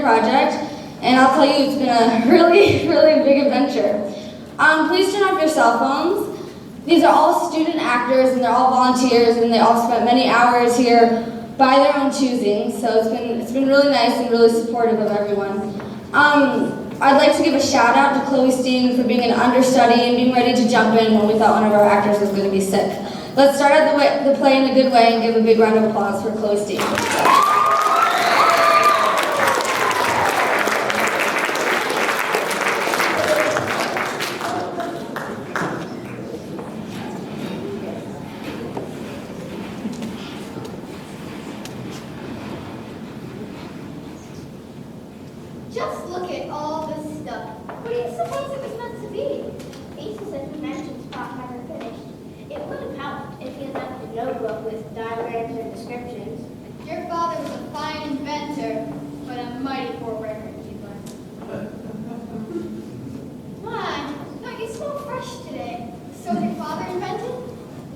project, and I'll tell you it's been a really, really big adventure. Please turn off your cell phones. These are all student actors, and they're all volunteers, and they all spent many hours here by their own choosing, so it's been really nice and really supportive of everyone. I'd like to give a shout out to Chloe Steen for being an understudy and being ready to jump in when we thought one of our actors was going to be sick. Let's start out the play in a good way and give a big round of applause for Chloe Steen. Just look at all this stuff. What do you suppose it was meant to be? Asa said dimensions part never finished. It would have helped if he had left a notebook with diagrams and descriptions. Your father was a fine inventor, but a mighty poor record keeper. Why? Don't you smell fresh today? So your father invented?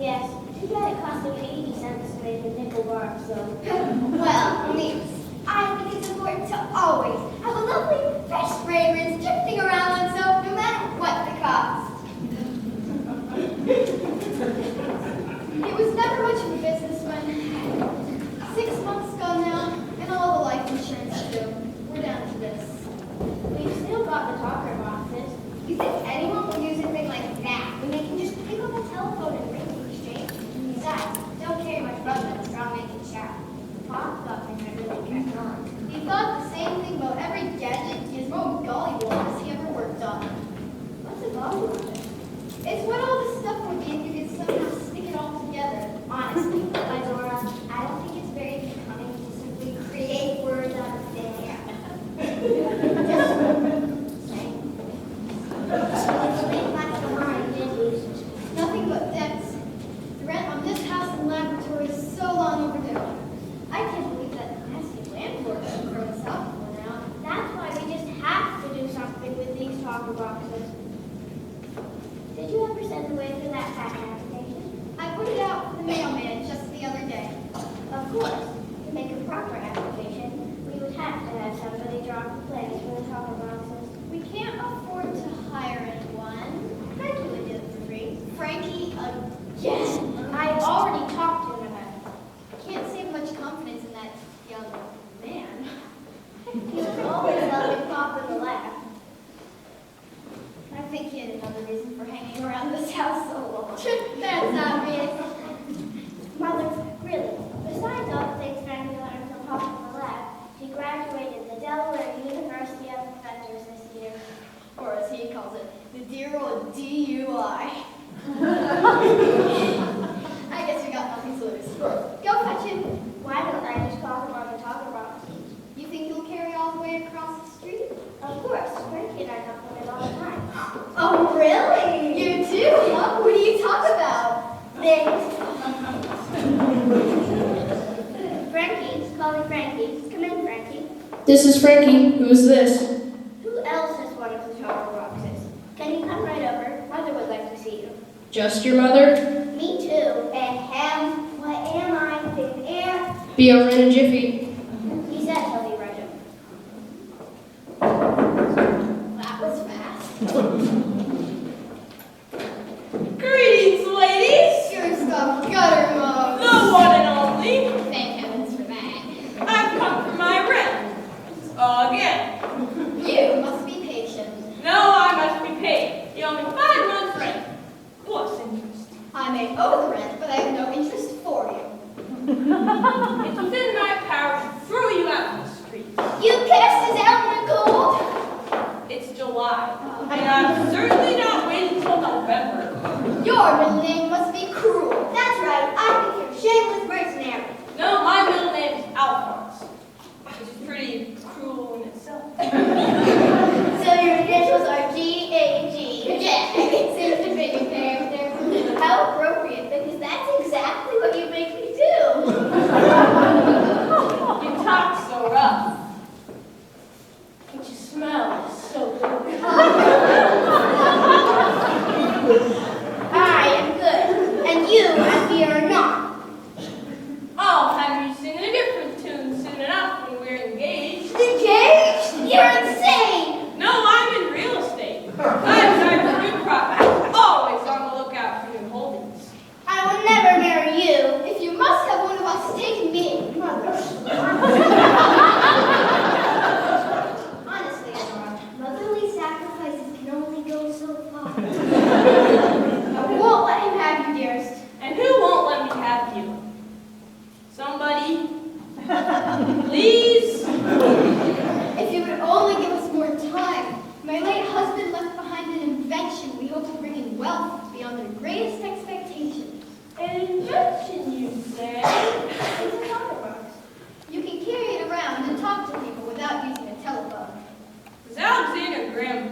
Yes, too bad it cost him 80 cents to make a nickel bar of soap. Well, Niels, I think it's important to always have a lovely, fresh fragrance drifting around on soap, no matter what the cost. It was never much of a business when 6 months ago now, and all the life insurance too. We're down to this. We've still got the talker boxes. You think anyone will use a thing like that when they can just pick up a telephone and ring the exchange? Besides, don't carry much rubber in a strong-making shaft. Pop thought things had really kept on. He thought the same thing about every gadget, gizmo, and gollywog he ever worked on. What's a gollywog? It's what all this stuff would be if you could somehow stick it all together. Honestly, Dora, I don't think it's very becoming to simply create words out of thin air. Just saying. Think back behind, did you? Nothing but debts. The rent on this house and laboratory is so long overdue. I can't believe that nasty landlord should throw us out for now. That's why we just have to do something with these talker boxes. Did you ever send away for that patent application? I put it out for the mailman just the other day. Of course. To make a proper application, we would have to have somebody draw up the plans for the talker boxes. We can't afford to hire anyone. Frankie would do it for free. Frankie, again. I already talked to him about it. Can't say much confidence in that young man. He was always helping Pop in the lab. I think he had another reason for hanging around this house so long. That's obvious. Mother, really, besides all the things Frankie learned from Pop in the lab, she graduated the Delaware University of Inventors this year. Or as he calls it, the dear old DUI. I guess we got nothing to lose. Go fetch him. Why don't I just call him on the talker box? You think he'll carry all the way across the street? Of course, Frankie and I talk about it all the time. Oh, really? You do, huh? What do you talk about? Things. Frankie, calling Frankie. Come in, Frankie. This is Frankie. Who's this? Who else has one of the talker boxes? Can you come right over? Mother would like to see you. Just your mother? Me too. Ahem. What am I? Thin air? Be over in a jiffy. He said he'll be right over. That was fast. Greetings, ladies! Your stuff, gutter mug. The one and only. Thank heavens for that. I've come for my rent. Again. You must be patient. No, I must be paid. You owe me 5 months' rent. Plus interest. I may owe the rent, but I have no interest for you. It's within my power to throw you out on the street. You cast us out in the cold. It's July, and I'm certainly not waiting until November. Your middle name must be Cruel. That's right. I think you're a shameless mercenary. No, my middle name is Alphonse, which is pretty cruel in itself. So your initials are G-A-G. Yeah, it seems to be a pair there. How appropriate, because that's exactly what you make me do. You talk so rough, but you smell so good. I am good, and you, I fear, are not. I'll have you singing a different tune soon enough when we're engaged. Engaged?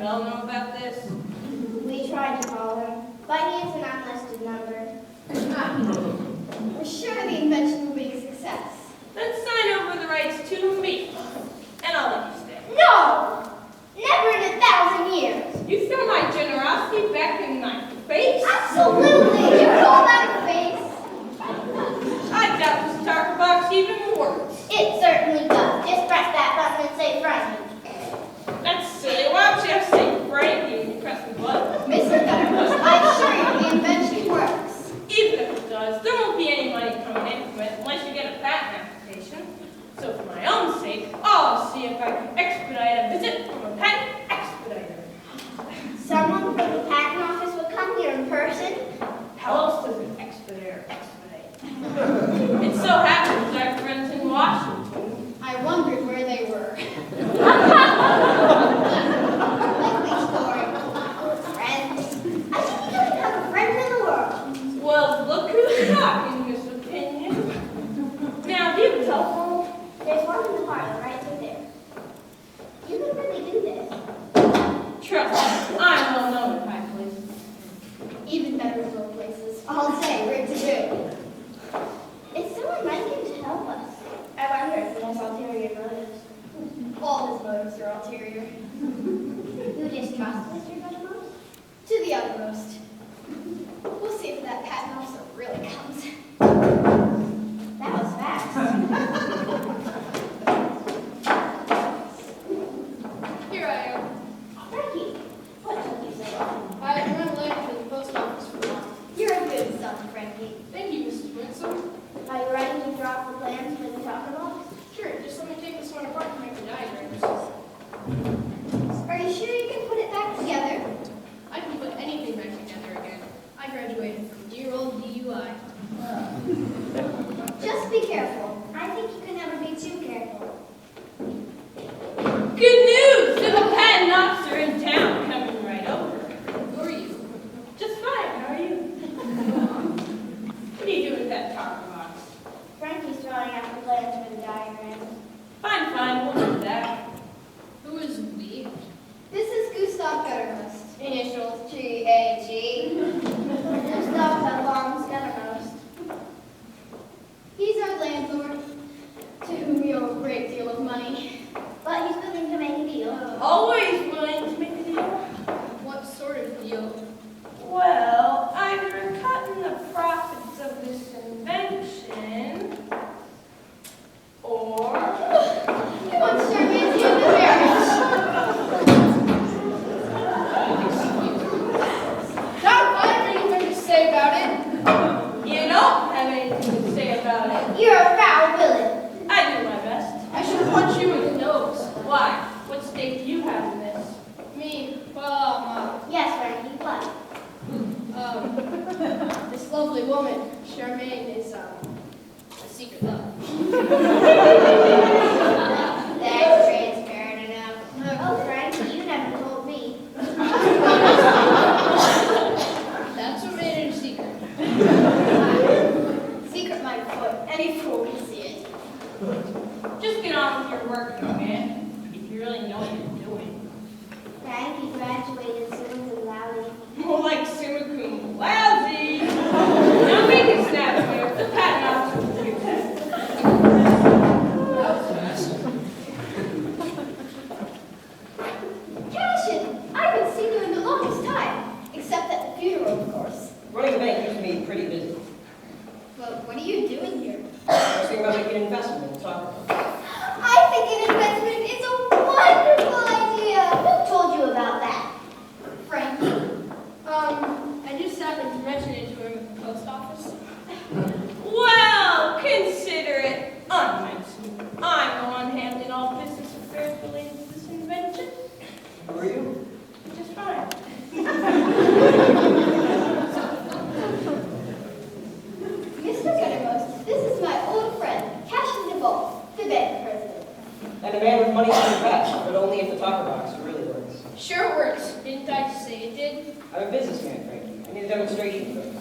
Bell know about this? We tried to call him, but he is an unlisted number. We're sure the invention will be a success. Then sign over the rights to me, and I'll let you stay. No! Never in 1,000 years! You throw my generosity back in my face? Absolutely! You call that a face? I doubt this talker box even works. It certainly does. Just press that button and say Frankie. That's silly. Why don't you have to say Frankie when you press the button? Mr. Guttermost, I assure you the invention works. Even if it does, there won't be any money coming in from it unless you get a patent application. So for my own sake, I'll see if I can expedite a visit from a patent expediter. Someone from the patent office will come here in person. How else does an expediter expedite? It so happens I have friends in Washington. I wondered where they were. Likely story. Friends. I think you don't have a friend in the world. Well, look who's talking, Miss Opinion. Now, do you have a telephone? There's one in the parlor right through there. You can really do this. Trust me, I'm well known in high places. Even better in low places. I'll say, we're to do. It's someone like him to help us. I wonder if he has ulterior motives. All his motives are ulterior. You distrust Mr. Guttermost? To the uttermost. We'll see if that patent officer really comes. That was fast. Here I am. Frankie, what took you so long? I run late for the post office for a while. You're a good son, Frankie. Thank you, Mrs. Winsome. Are you ready to drop the plans for the talker box? Sure, just let me take this one apart and make the diagrams. Are you sure you can put it back together? I can put anything back together again. I graduated from dear old DUI. Just be careful. I think you can never be too careful. Good news! There's a patent officer in town coming right over. Who are you? Just fine, how are you? What do you do with that talker box? Frankie's drawing out the plans for the diagram. Fine, we'll do that. Who is we? This is Gustav Guttermost. Initials G.A.G. Gustav belongs Guttermost. He's our landlord, to whom we owe a great deal of money. But he's willing to make a deal. Always willing to make a deal. What sort of deal? Well, either a cut in the profits of this invention, or... You want to start making the marriage? Don't I have anything to say about it? You don't have anything to say about it. You're a foul villain. I do my best. I should punch you in the nose. Why? What stake do you have in this? Me? Well, Yes, Frankie, what? this lovely woman, Charmaine, is a secret love. That's transparent enough. Oh, Frankie, you never told me. That's what made it a secret. Secret might foot. Any fool can see it. Just get on with your work, young man, if you really know what you're doing. Frankie graduated soon and loudly. More like summa cum lousy. Now make it snap here. The patent officer will hear this. Cashin, I haven't seen you in the longest time. Except at the funeral, of course. Running a bank keeps me pretty busy. Well, what are you doing here? I was thinking about making an investment in talker box. I think an investment is a wonderful idea. Who told you about that? Frankie. I just happened to mention it to him at the post office. Well, consider it unmentioned. I'm the one handling all business affairs related to this invention. Who are you? Just fine. Mr. Guttermost, this is my old friend, Cashin DeVault, the bank president. And a man with money to invest, but only if the talker box really works. Sure works. Didn't I just say it did? I'm a businessman, Frankie. I need a demonstration first.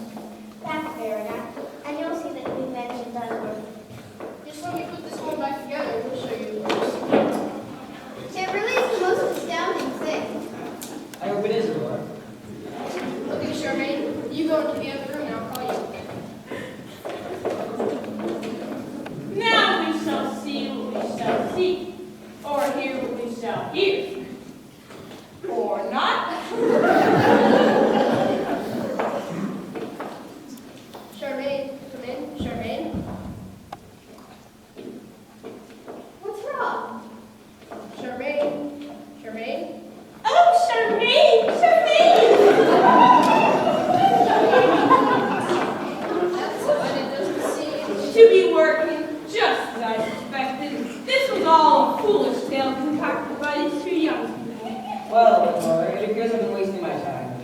That's fair enough. And you'll see that the invention does work. Just let me put this one back together. We'll show you it works. It really is the most astounding thing.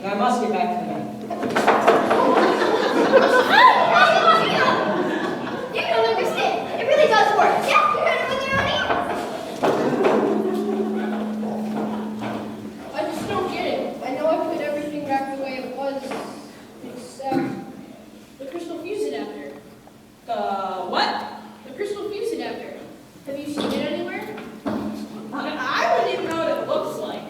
and I must get back to the man. You don't understand. It really does work. Yeah, you heard it with your own ears. I just don't get it. I know I put everything back the way it was, except the crystal fuse adapter. The what? The crystal fuse adapter. Have you seen it anywhere? I wouldn't even know what it looks like.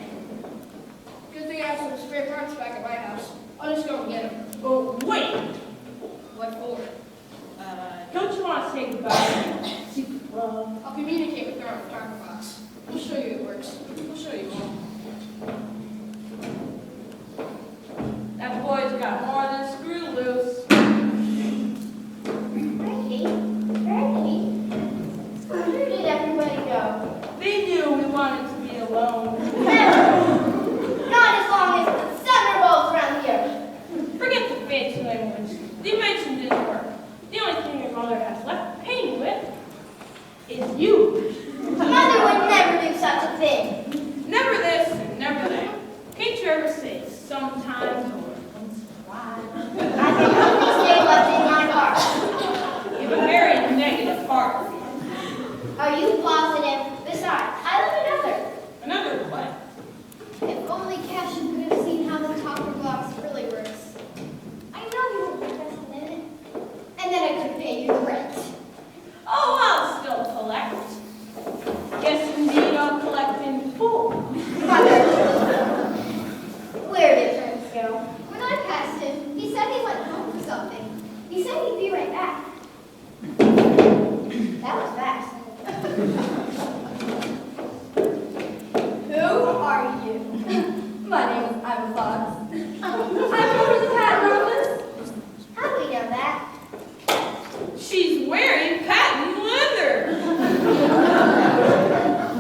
Good thing I have some spare parts back at my house. I'll just go and get them. But wait, What for? don't you want to say goodbye? Secret love. I'll communicate with her on the power box. I'll show you it works. I'll show you all. That boy's got more than screw loose. Frankie? Frankie? Where did everybody go? They knew we wanted to be alone. Never! Not as long as the sun revolves around the earth. Forget the fancy language. The invention didn't work. The only thing your mother has left to pay me with is you. Mother would never do such a thing. Never this and never that. Can't you ever say sometimes or once in a while? I can only stay what's in my heart. You have a very negative heart. Are you positive? Besides, I love another. Another what? If only Cashin could have seen how the topper box really works. I know you were interested in it. And then I could pay you the rent. Oh, I'll still collect. Yes, indeed, I'll collect in full. Mother. Where did Frankie go? When I passed him, he said he went home for something. He said he'd be right back. That was fast. Who are you? My name is Ivy Fox. I'm over the patent office. How do we know that? She's wearing patent leather.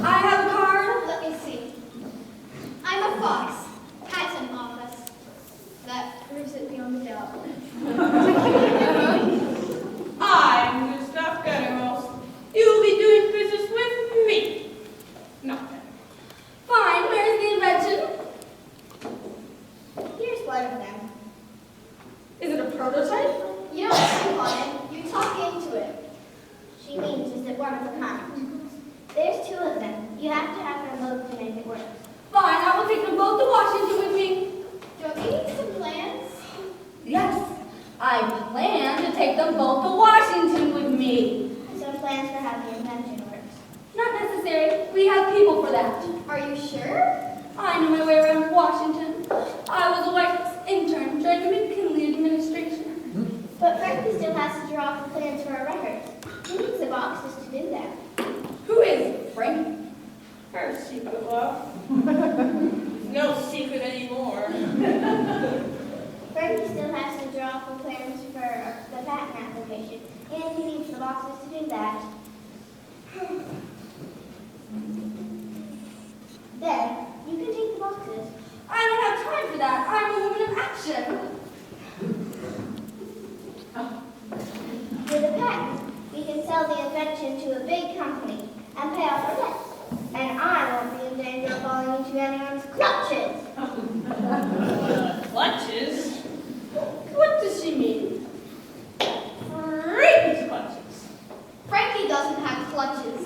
I have a card. Let me see. I'm a fox. Patent office. That proves it beyond a doubt. I'm Gustav Gunnermost. You'll be doing business with me. Not them. Fine, where's the invention? Here's one of them. Is it a prototype? You don't think on it. You talk into it. She means is it one of a kind. There's two of them. You have to have them both to make it work. Fine, I will take them both to Washington with me. Don't you need some plans? Yes, I plan to take them both to Washington with me. Some plans for how the invention works. Not necessary. We have people for that. Are you sure? I knew my way around Washington. I was a White intern during the McKinley administration. But Frankie still has to draw up the plans for our records. He needs the boxes to do that. Who is Frankie? Her secret love. No secret anymore. Frankie still has to draw up the plans for the patent application, and he needs the boxes to do that. Then, you can take the boxes. I don't have time for that. I'm a woman of action. With a patent, we can sell the invention to a big company and pay off our debts. And I won't be in danger of falling into anyone's clutches. Clutches? What does she mean? Frankie's clutches. Frankie doesn't have clutches.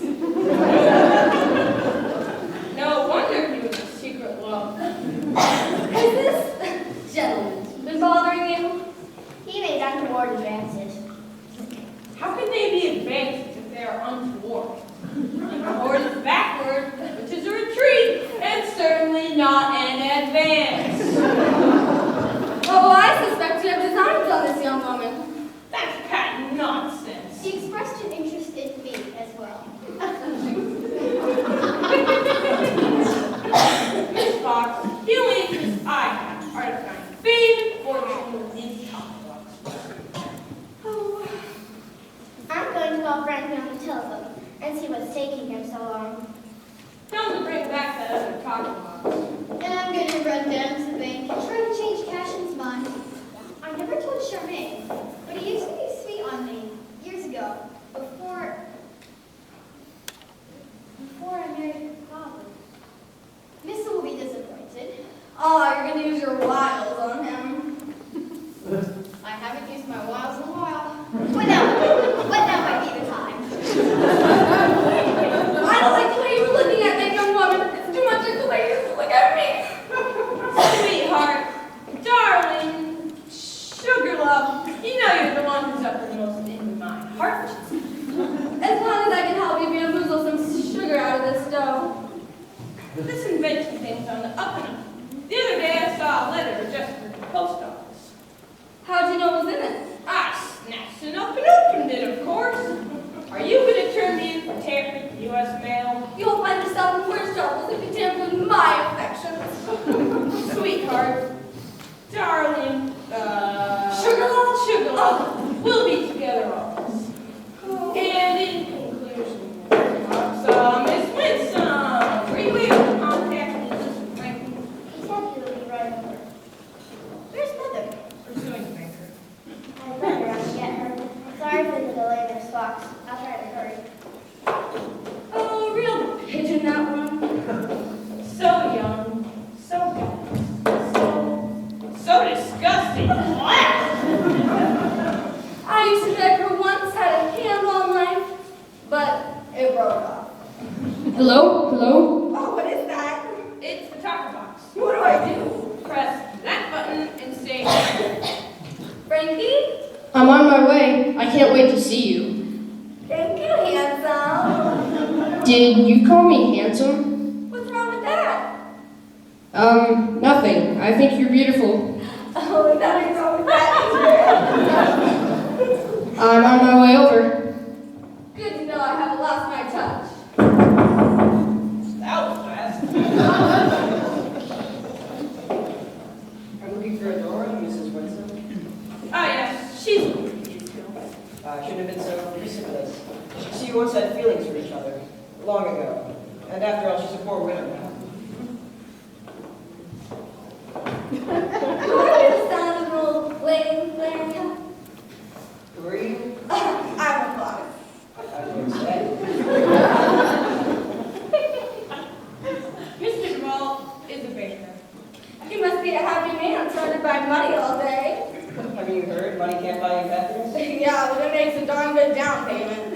No wonder he was a secret love. Is this gentleman been bothering you? He made untoward advances. How can they be advances if they are untoward? Forward is backward, which is a retreat, and certainly not an advance. Oh, I suspect you have designs on this young woman. That's patent nonsense. He expressed an interest in me as well. Miss Fox, the only interests I have are to find fame and fortune in top blocks. Oh, I'm going to call Frankie on the telephone and see what's taking him so long. Tell him to bring back that other talking box. And I'm going to run down to the bank and try to change Cashin's mind. I never told Charmaine, but he used to be sweet on me years ago, before I married her father. Missa will be disappointed. Oh, you're gonna use your wiles on him. I haven't used my wiles in a while. What now might be the time? I don't like the way you're looking at that young woman. It's too much like the way you look at me. Sweetheart, darling, sugar love, you know you're the one who's uppermost in my heart. As long as I can help you bamboozle some sugar out of this dough. This invention thing's on the up and up. The other day I saw a letter just for the post office. How'd you know it was in it? I snatched it up and opened it, of course. Are you going to turn me in for tampering with U.S. mail? You'll find yourself in worse troubles if you tamper with my affections. Sweetheart, darling, Sugar love? sugar love, we'll be together always. And in conclusion, Miss Winsome, were you able to contact Mrs. Franklin? He said he would be right over. Where's Mother? Pursuing banker. I'd better not get her. Sorry for the delay, Miss Fox. I'll try to hurry. Oh, real pigeon, that one. So young, so bad, so disgusting. I used to beg her once, had a hand-on life, but it broke off. Hello? Hello? Oh, what is that? It's the talker box. What do I do? Press that button and say, Frankie? I'm on my way. I can't wait to see you. Thank you, handsome. Did you call me handsome? What's wrong with that? Nothing. I think you're beautiful. Oh, nothing's wrong with that. I'm on my way over. Good to know I haven't lost my touch. that was fast. I'm looking for Adora, Mrs. Winston. Oh, yes, she's looking for you, too. Shouldn't have been so precipitous. See, you once had feelings for each other, long ago. And after all, she's a poor widow now. It sounded a little lame, Larry. Who are you? I'm a fox. I would say. Mr. Duvall is a baker. He must be a happy man surrounded by money all day. Have you heard money can't buy you happiness? Yeah, but it makes a darn good down payment.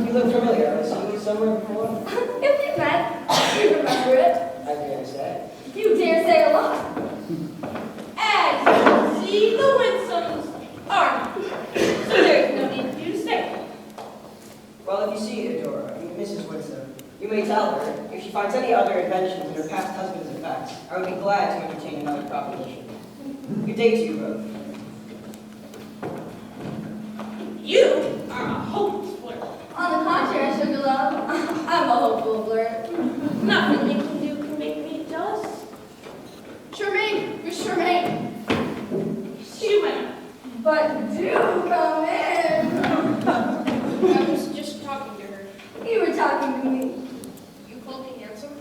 You look familiar. I've seen you somewhere before. If we met, you remember it. I dare say. You dare say a lot. As you can see, the Winsomes are here. So there's no need for you to stay. Well, if you see Adora, Mrs. Winston, you may tell her, if she finds any other inventions in her past husband's effects, I would be glad to entertain another proposition. Good day to you both. You are a hopeless flirt. On the contrary, sugar love, I'm a hopeful flirt. Nothing you can do can make me jealous. Charmaine, Miss Charmaine. She went. But do come in. I was just talking to her. You were talking to me, You called me handsome?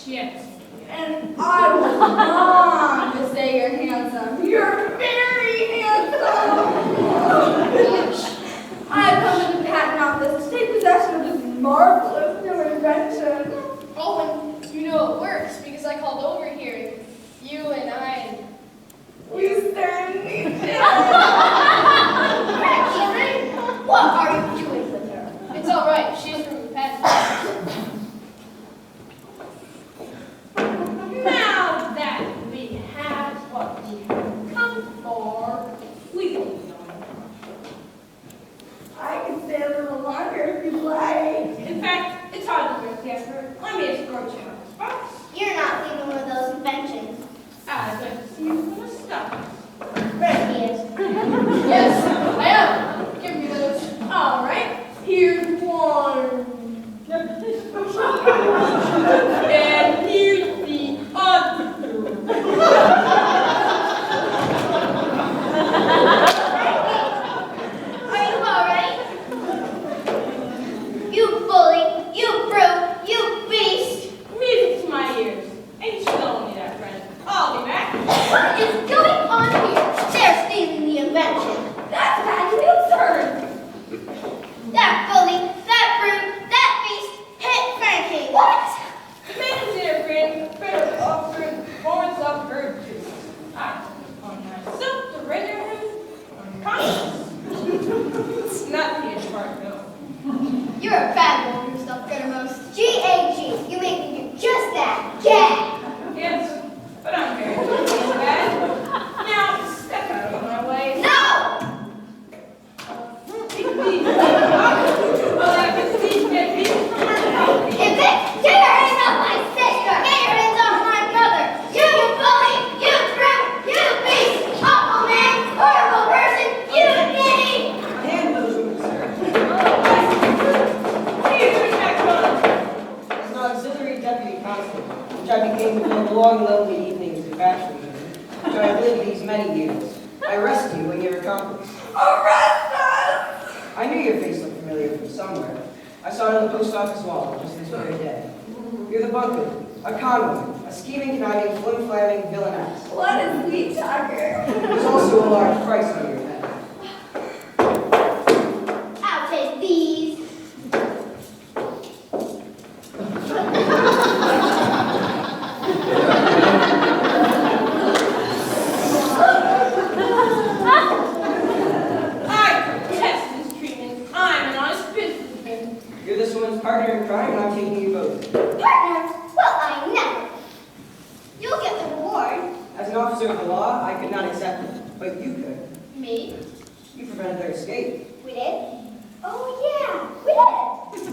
Yes. and I was wrong to say you're handsome. You're very handsome. I've come to the patent office to take possession of this marvelous new invention. Oh, and you know it works because I called over here. You and I. We certainly did. Charmaine, what are you doing with her? It's all right. She's from the past. Now that we have what we have come for, we can go. I can stay a little longer if you'd like. In fact, it's hardly worth the effort. Let me escort you out of this box. You're not leaving with those inventions. I'd like to see you from the start. There he is. Yes, I am. Give me those. All right, Here's one. and here's the other. Are you all right? You bully, you brute, you beast. Music to my ears. Ain't you lonely, that friend? I'll be back. What is going on here? They're stealing the invention. That's patently absurd. That bully, that brute, that beast hit Frankie. What? The man is there, friend. Better offer long, lonely evenings in bachelorhood, which I have lived these many years, I arrest you and your accomplice. Arrest us! I knew your face looked familiar from somewhere. I saw it on the post office wall just this very day. You're the bunker, a conwoman, a scheming, conniving, flim-flamming villainess. What is sweet talker? There's also a large price on your head. I'll take these. I protest this treatment. I'm an honest businessman. You're this woman's partner in crime, and I'm taking you both. Partner? Well, I never. You'll get the reward. As an officer of the law, I could not accept it, but you could. Me? You prevented their escape. We did? Oh, yeah, we did.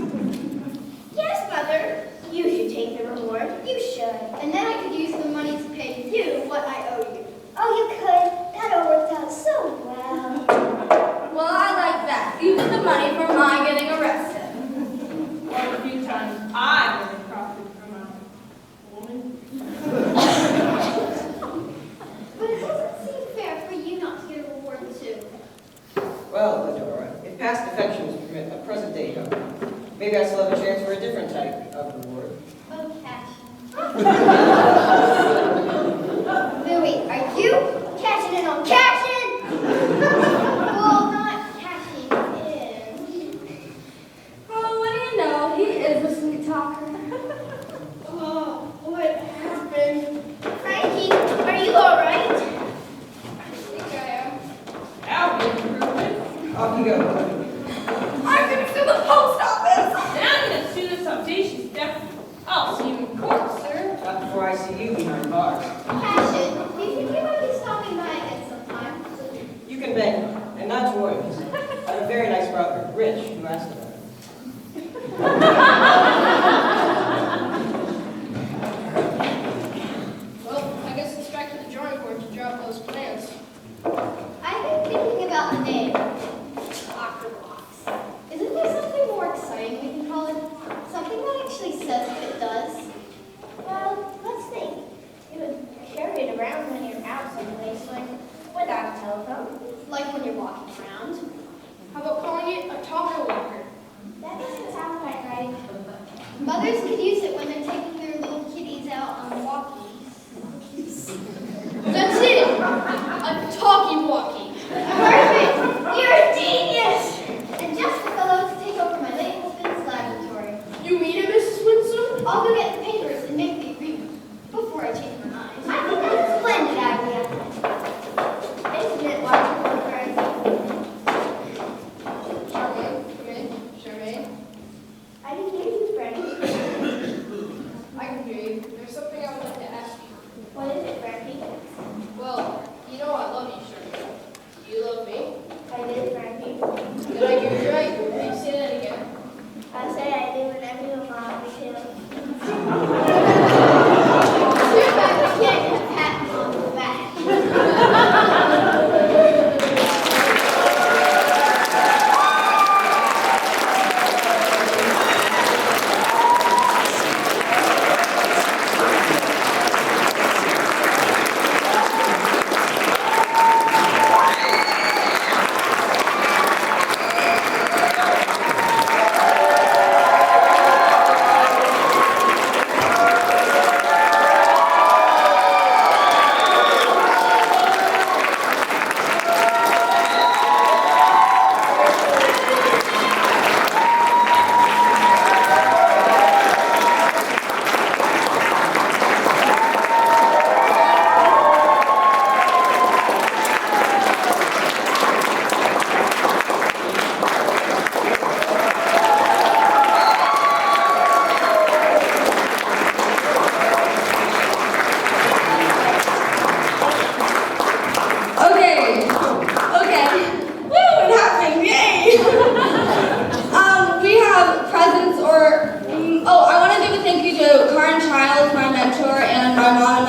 Yes, Mother. You should take the reward. You should. And then I could use the money to pay you what I owe you. Oh, you could. That all worked out so well. Well, I like that. You get the money for my getting arrested. Well, a few times I've really profited from a woman. But it doesn't seem fair for you not to get a reward too. Well, Adora, if past affections permit a present-day company, maybe I still have a chance for a different type of reward. Oh, cash. Louie, are you cashing in on cashing? Well, not cashing in. Oh, what do you know? He is a sweet talker. Oh, what happened? Frankie, are you all right? I think I am. That'll be an improvement. Off you go. I'm gonna sue the post office. And I'm gonna sue this audacious deputy. I'll see you in court, sir. Not before I see you behind bars. Passion, do you think you might be stopping by again sometime? You can bank, and not to worry. I have a very nice brother, Rich, who asked about it. Well, I guess it's back to the drawing board to draw up those plans. I've been thinking about the name. Octobox. Isn't there something more exciting we can call it? Something that actually says what it does? Well, let's think. You would carry it around when you're out someplace, like without a telephone. Like when you're walking around. How about calling it a talker walker? That doesn't sound quite right. Mothers could use it when they're taking their little kitties out on walkies. That's it! A talkie-walkie. Perfect! You're a genius! And just the fellow to take over my late husband's laboratory. You mean it, Mrs. Winsome? I'll go get the papers and make the agreement before I change my mind. I think that's a splendid idea. Isn't it wonderful, Frankie? Charmaine? I can hear you, Frankie. I can hear you. There's something I would like to ask you. What is it, Frankie? Well, you know I love you, Charmaine. Do you love me? I did, Frankie. Did I hear you right? Please say that again. I say I do whatever you want me to. Too bad we can't get a pat on the back.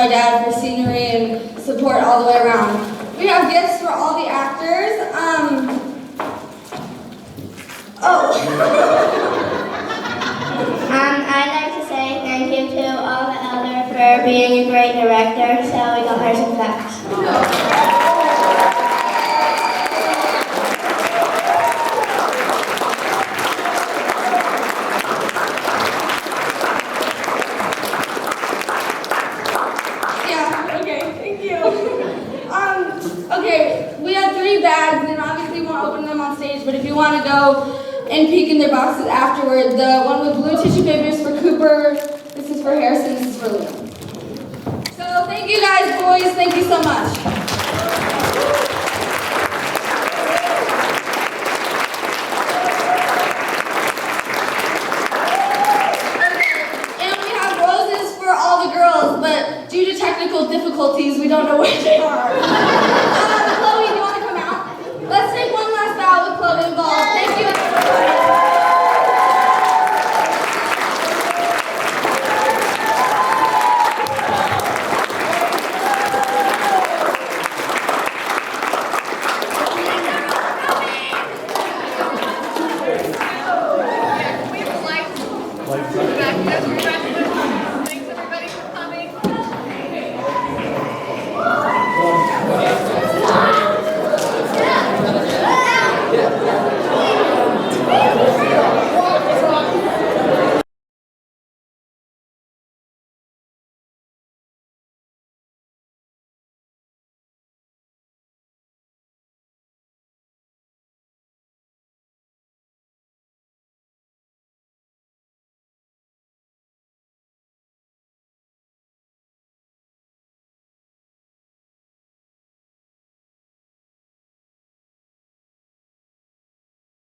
my dad for scenery and support all the way around. We have gifts for all the actors. I'd like to say thank you to all the elders for being a great director, so we got her some facts. Yeah, okay, thank you. Okay, we have 3 bags, and obviously we won't open them on stage, but if you want to go and peek in their boxes afterward, the one with blue tissue paper is for Cooper, this is for Harrison, this is for Liam. So thank you guys, boys, thank you so much. And we have roses for all the girls, but due to technical difficulties, we don't know where they are.